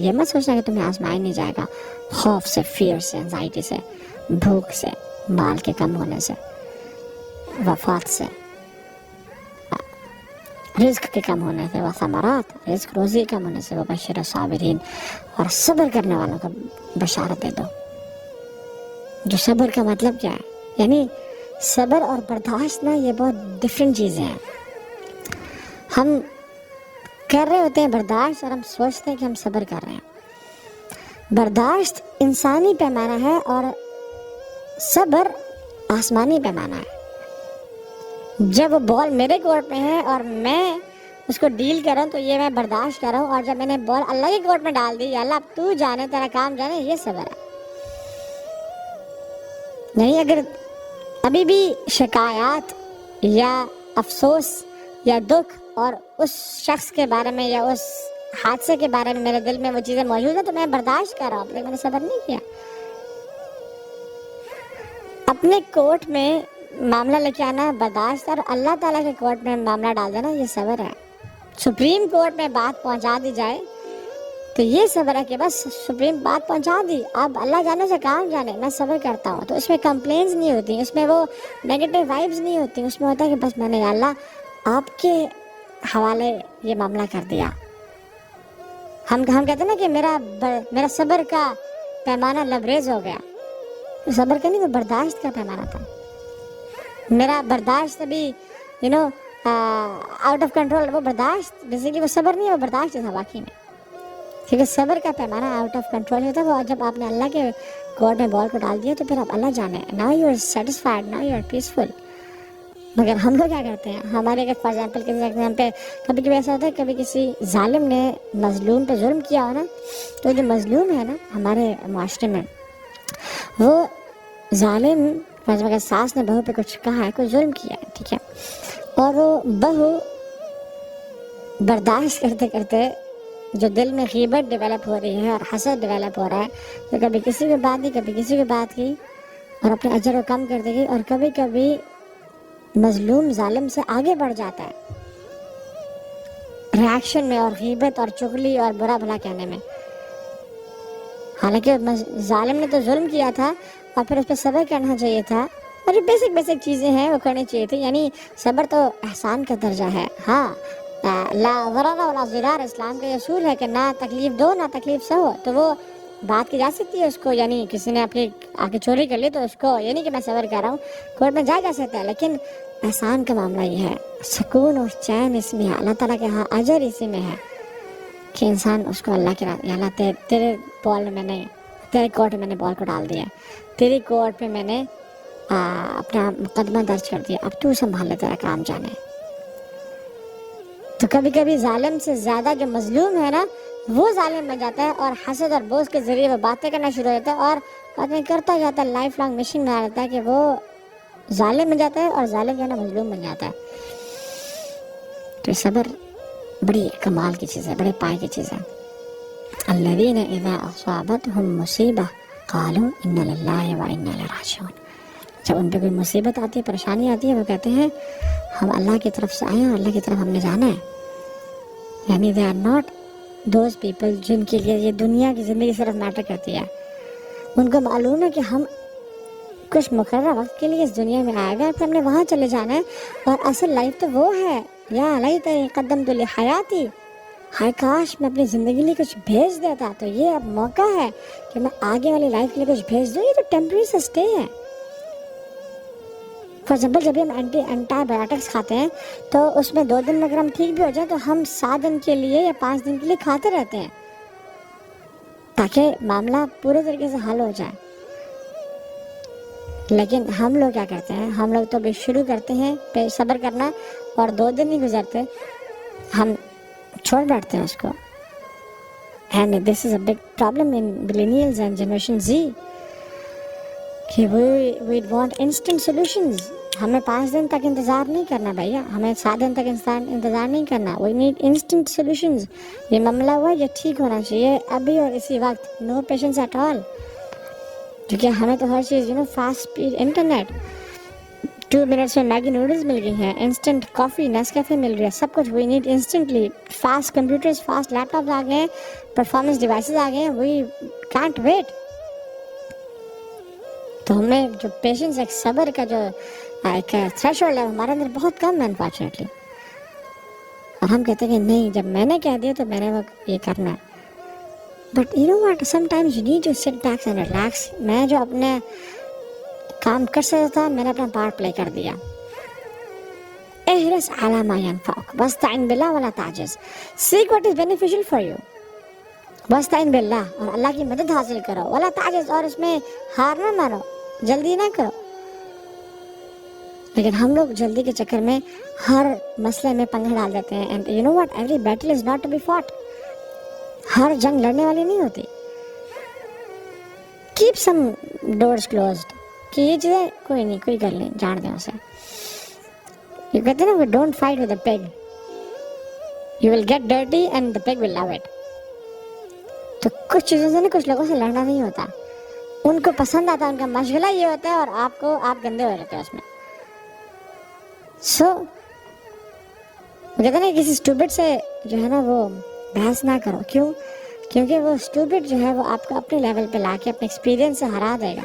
یہ مت سوچنا کہ تمہیں آزمایا نہیں جائے گا خوف سے، فیئر سے، انزائٹی سے، بھوک سے، مال کے کم ہونے سے، وفات سے، رزق کے کم ہونے سے، وثمرات، رزق روزی کم ہونے سے، وبشر الصابرین، اور صبر کرنے والوں کو بشارت دے دو. جو صبر کا مطلب کیا ہے؟ یعنی صبر اور برداشت نا یہ بہت ڈفرینٹ چیزیں ہیں. ہم کر رہے ہوتے ہیں برداشت اور ہم سوچتے ہیں کہ ہم صبر کر رہے ہیں. برداشت انسانی پیمانہ ہے اور صبر آسمانی پیمانہ ہے. جب وہ بال میرے کورٹ میں ہے اور میں اس کو ڈیل کر رہا ہوں تو یہ میں برداشت کر رہا ہوں، اور جب میں نے بال اللہ کے کورٹ میں ڈال دی، یا اللہ اب تو جانے، تیرا کام جانے، یہ صبر ہے. نہیں، اگر ابھی بھی شکایات یا افسوس یا دکھ اور اس شخص کے بارے میں یا اس حادثے کے بارے میں میرے دل میں وہ چیزیں موجود ہیں تو میں برداشت کر رہا ہوں، لیکن میں نے صبر نہیں کیا. اپنے کورٹ میں معاملہ لے کے آنا برداشت، اور اللہ تعالیٰ کے کورٹ میں معاملہ ڈال دینا یہ صبر ہے. سپریم کورٹ میں بات پہنچا دی جائے تو یہ صبر ہے کہ بس سپریم بات پہنچا دی، اب اللہ جانے سے کام جانے، میں صبر کرتا ہوں. تو اس میں کمپلینز نہیں ہوتی، اس میں وہ نیگیٹو وائبز نہیں ہوتی، اس میں ہوتا ہے کہ بس میں نے یا اللہ آپ کے حوالے یہ معاملہ کر دیا. ہم کہتے ہیں نا کہ میرا صبر کا پیمانہ لبریز ہو گیا. صبر کا نہیں، وہ برداشت کا پیمانہ تھا. میرا برداشت ابھی آؤٹ آف کنٹرول. وہ برداشت بیسیکلی وہ صبر نہیں ہے، وہ برداشت تھا واقعی میں. کیونکہ صبر کا پیمانہ آؤٹ آف کنٹرول ہوتا ہے. وہ جب آپ نے اللہ کے کورٹ میں بال کو ڈال دیا تو پھر آپ اللہ جانے، now you are satisfied, now you are peaceful. مگر ہم لوگ کیا کرتے ہیں؟ ہمارے فار ایگزامپل کسی ایگزام پہ کبھی کبھی ایسا ہوتا ہے، کبھی کسی ظالم نے مظلوم پہ ظلم کیا ہو نا، تو جو مظلوم ہے نا ہمارے معاشرے میں، وہ ظالم اگر ساس نے بہو پہ کچھ کہا ہے، کوئی ظلم کیا ہے، ٹھیک ہے، اور وہ بہو برداشت کرتے کرتے جو دل میں غیبت ڈیولپ ہو رہی ہے اور حسد ڈیولپ ہو رہا ہے، تو کبھی کسی کی بات کی، کبھی کسی کی بات کی، اور اپنے اجر کو کم کر دے گی، اور کبھی کبھی مظلوم ظالم سے آگے بڑھ جاتا ہے ریاکشن میں، اور غیبت اور چغلی اور برا بھلا کہنے میں. حالانکہ ظالم نے تو ظلم کیا تھا اور پھر اس پہ صبر کرنا چاہیے تھا، اور یہ بیسک چیزیں ہیں وہ کرنی چاہیے تھی. یعنی صبر تو احسان کا درجہ ہے. ہاں، لا ضرر ولا ضرار اسلام کا اصول ہے کہ نہ تکلیف دو نہ تکلیف سہو. تو وہ بات کی جا سکتی ہے اس کو، یعنی کسی نے اپنی آ کے چوری کر لی تو اس کو یہ نہیں کہ میں صبر کر رہا ہوں، کورٹ میں جا سکتا ہے. لیکن احسان کا معاملہ یہ ہے، سکون اور چین اس میں ہے، اللہ تعالیٰ کے ہاں اجر اسی میں ہے کہ انسان اس کو اللہ کے یا اللہ تیرے بال میں نے، تیرے کورٹ میں میں نے بال کو ڈال دیا، تیری کورٹ پہ میں نے اپنا مقدمہ درج کر دیا، اب تو سنبھال لے، تیرا کام جانے. تو کبھی کبھی ظالم سے زیادہ جو مظلوم ہے نا وہ ظالم بن جاتا ہے، اور حسد اور بغض کے ذریعے وہ باتیں کرنا شروع ہو جاتا ہے، اور باتیں کرتا جاتا ہے، لائف لانگ مشن بنا لیتا ہے کہ وہ ظالم بن جاتا ہے اور ظالم جو ہے نا مظلوم بن جاتا ہے. تو صبر بڑی کمال کی چیز ہے، بڑے پائے کی چیز ہے. الذین اذا اصابتهم مصیبہ قالوا انا للہ و انا الیہ راجعون. جب ان پہ کوئی مصیبت آتی ہے، پریشانی آتی ہے، وہ کہتے ہیں ہم اللہ کی طرف سے آئے ہیں اور اللہ کی طرف ہم نے جانا ہے. یعنی they are not those people جن کے لیے یہ دنیا کی زندگی صرف میٹر کرتی ہے. ان کو معلوم ہے کہ ہم کچھ مقررہ وقت کے لیے اس دنیا میں آئے گا، پھر ہم نے وہاں چلے جانا ہے، اور اصل لائف تو وہ ہے. یا لیتنی قدمت لحیاتی، ہائے کاش میں اپنی زندگی لیے کچھ بھیج دیتا. تو یہ اب موقع ہے کہ میں آگے والی لائف کے لیے کچھ بھیج دوں. یہ تو ٹیمپریری سا اسٹے ہے. فار ایگزامپل جب ہم اینٹی بایوٹکس کھاتے ہیں تو اس میں 2 دن میں اگر ہم ٹھیک بھی ہو جائیں تو ہم 7 دن کے لیے یا 5 دن کے لیے کھاتے رہتے ہیں تاکہ معاملہ پورے طریقے سے حل ہو جائے. لیکن ہم لوگ کیا کرتے ہیں؟ ہم لوگ تو بھی شروع کرتے ہیں صبر کرنا، اور 2 دن نہیں گزرتے ہم چھوڑ بیٹھتے ہیں اس کو. And this is a big problem in millennials and generation Z کہ وی وانٹ انسٹنٹ سولوشنز. ہمیں 5 دن تک انتظار نہیں کرنا بھیا، ہمیں 7 دن تک انتظار نہیں کرنا. We need instant solutions. یہ معاملہ ہوا، یہ ٹھیک ہونا چاہیے ابھی اور اسی وقت. نو پیشنس ایٹ آل. کیونکہ ہمیں تو ہر چیز فاسٹ اسپیڈ انٹرنیٹ. 2 منٹس میں میگی نوڈلس مل گئی ہیں, انسٹنٹ کافی نیسکیفے مل رہی ہے, سب کچھ we need instantly. Fast computers, fast laptops آ گئے ہیں, پرفارمنس ڈیوائسز آ گئے ہیں, وی کانٹ ویٹ. تو ہمیں جو پیشنس, ایک صبر کا جو ایک تھریش ہولڈ ہے ہمارے اندر بہت کم ہے انفارچونیٹلی. اور ہم کہتے ہیں کہ نہیں, جب میں نے کہہ دیا تو میں نے وہ یہ کرنا ہے. But you know what, sometimes you need to sit back and relax. میں جو اپنے کام کر سکتا تھا, میں نے اپنا پارٹ پلے کر دیا. احرص علی ما ینفعک واستعن باللہ ولا تعجز. Seek what is beneficial for you, واستعن باللہ, اور اللہ کی مدد حاصل کرو, ولا تعجز, اور اس میں ہار نہ مارو, جلدی نہ کرو. لیکن ہم لوگ جلدی کے چکر میں ہر مسئلے میں پنگا ڈال دیتے ہیں. And you know what, every battle is not to be fought. ہر جنگ لڑنے والی نہیں ہوتی. کیپ سم ڈورز کلوزڈ, کہ یہ چیزیں کوئی نہیں, کوئی کر لیں, جان دیں اسے. یہ کہتے ہیں نا, don't fight with a pig, you will get dirty and the pig will love it. تو کچھ چیزوں سے نا, کچھ لوگوں سے لڑنا نہیں ہوتا, ان کو پسند آتا ہے, ان کا مشغلہ یہ ہوتا ہے, اور آپ گندے ہو رہتے ہیں اس میں. سو کہتے ہیں نا, کسی اسٹوپڈ سے جو ہے نا وہ بحث نہ کرو. کیوں؟ کیونکہ وہ اسٹوپڈ جو ہے وہ آپ کو اپنے لیول پہ لا کے اپنے ایکسپیرینس سے ہرا دے گا.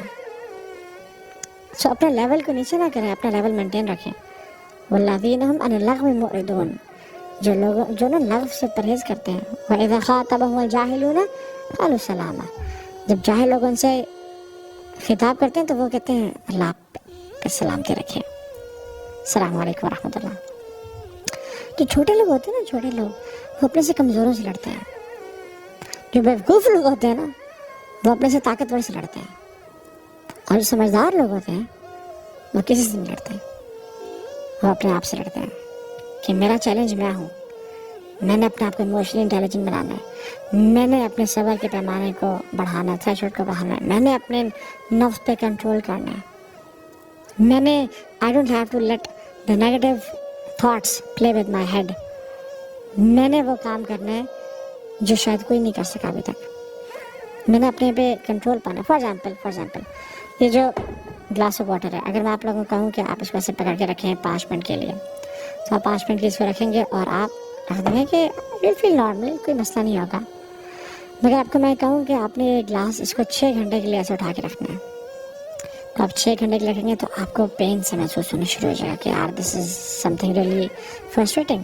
سو اپنے لیول کو نیچے نہ کریں, اپنا لیول مینٹین رکھیں. والذین هم عن اللغو معرضون, جو لوگ جو نا لغو سے پرہیز کرتے ہیں. وَإِذَا خَاطَبَهُمُ الْجَاهِلُونَ قَالُوا سَلَامًا, جب جاہل لوگ ان سے خطاب کرتے ہیں تو وہ کہتے ہیں اللہ پہ سلامتی رکھیں, السلام علیکم ورحمۃ اللہ. جو چھوٹے لوگ ہوتے ہیں نا, چھوٹے لوگ, وہ اپنے سے کمزوروں سے لڑتے ہیں. جو بیوقوف لوگ ہوتے ہیں نا, وہ اپنے سے طاقتور سے لڑتے ہیں. اور جو سمجھدار لوگ ہوتے ہیں وہ کسی سے نہیں لڑتے, وہ اپنے آپ سے لڑتے ہیں کہ میرا چیلنج میں ہوں, میں نے اپنے آپ کو ایموشنلی انٹیلیجنٹ بنانا ہے, میں نے اپنے صبر کے پیمانے کو بڑھانا ہے, تھریشولڈ کو بڑھانا ہے, میں نے اپنے نفس پہ کنٹرول کرنا ہے, میں نے I don't have to let the negative thoughts play with my head. میں نے وہ کام کرنا ہے جو شاید کوئی نہیں کر سکا ابھی تک. میں نے اپنے پہ کنٹرول پانا. فار ایگزامپل یہ جو گلاس آف واٹر ہے, اگر میں آپ لوگوں کو کہوں کہ آپ اس کو ایسے پکڑ کے رکھیں 5 منٹ کے لیے, تو آپ 5 منٹ کے اس کو رکھیں گے اور آپ رکھ دیں گے کہ یو فیل نارمل, کوئی مسئلہ نہیں ہوگا. مگر آپ کو میں کہوں کہ آپ نے یہ گلاس اس کو 6 گھنٹے کے لیے ایسے اٹھا کے رکھنا ہے, تو آپ 6 گھنٹے کے لیے رکھیں گے تو آپ کو پین سے محسوس ہونا شروع ہو جائے گا کہ یار دس از سم تھنگ ریئلی فرسٹریٹنگ.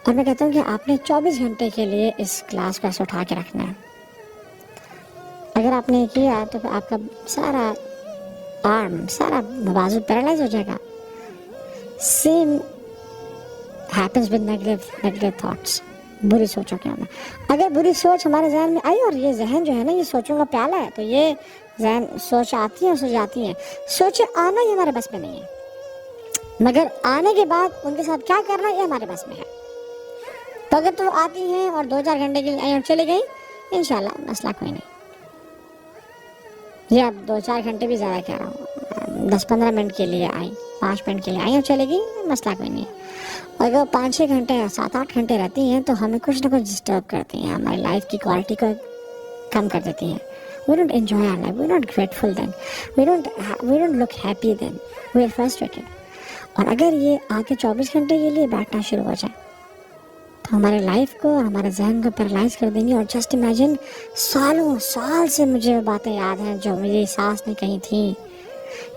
اور میں کہتا ہوں کہ آپ نے 24 گھنٹے کے لیے اس گلاس کو ایسے اٹھا کے رکھنا ہے. اگر آپ نے کیا تو پھر آپ کا سارا آرم, سارا بازو پیرالائز ہو جائے گا. Same happens with negative thoughts, بری سوچوں کے میں. اگر بری سوچ ہمارے ذہن میں آئی, اور یہ ذہن جو ہے نا یہ سوچوں کا پیالہ ہے, تو یہ ذہن سوچ آتی ہیں اور سوچ جاتی ہیں. سوچیں آنا یہ ہمارے بس میں نہیں ہے, مگر آنے کے بعد ان کے ساتھ کیا کرنا یہ ہمارے بس میں ہے. تو اگر تو آتی ہیں اور 2-4 گھنٹے کے لیے آئی اور چلے گئی, انشاءاللہ مسئلہ کوئی نہیں. یہ اب 2-4 گھنٹے بھی زیادہ کہہ رہا ہوں, 10-15 منٹ کے لیے آئی, 5 منٹ کے لیے آئی اور چلے گئی, مسئلہ کوئی نہیں. اور اگر 5-6 گھنٹے یا 7-8 گھنٹے رہتی ہیں تو ہمیں کچھ نہ کچھ ڈسٹرب کرتی ہیں, ہماری لائف کی کوالٹی کو کم کر دیتی ہیں. We don't enjoy our life, we're not grateful then, we don't look happy then, we are frustrated. اور اگر یہ آ کے 24 گھنٹے کے لیے بیٹھنا شروع ہو جائے تو ہمارے لائف کو اور ہمارے ذہن کو پیرالائز کر دیں گے. اور جسٹ امیجن, سالوں سال سے مجھے وہ باتیں یاد ہیں جو میری ساس نے کہی تھیں,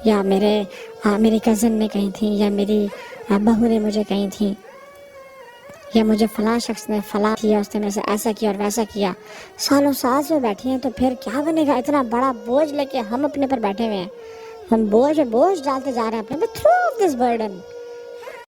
یا میری کزن نے کہی تھیں, یا میری بہو نے مجھے کہی تھیں, یا مجھے فلاں شخص نے فلاں کیا, اس نے میرے سے ایسا کیا اور ویسا کیا. سالوں سال سے بیٹھی ہیں, تو پھر کیا بنے گا؟ اتنا بڑا بوجھ لے کے ہم اپنے پر بیٹھے ہوئے ہیں, ہم بوجھ ڈالتے جا رہے ہیں اپنے پر. Throw off this burden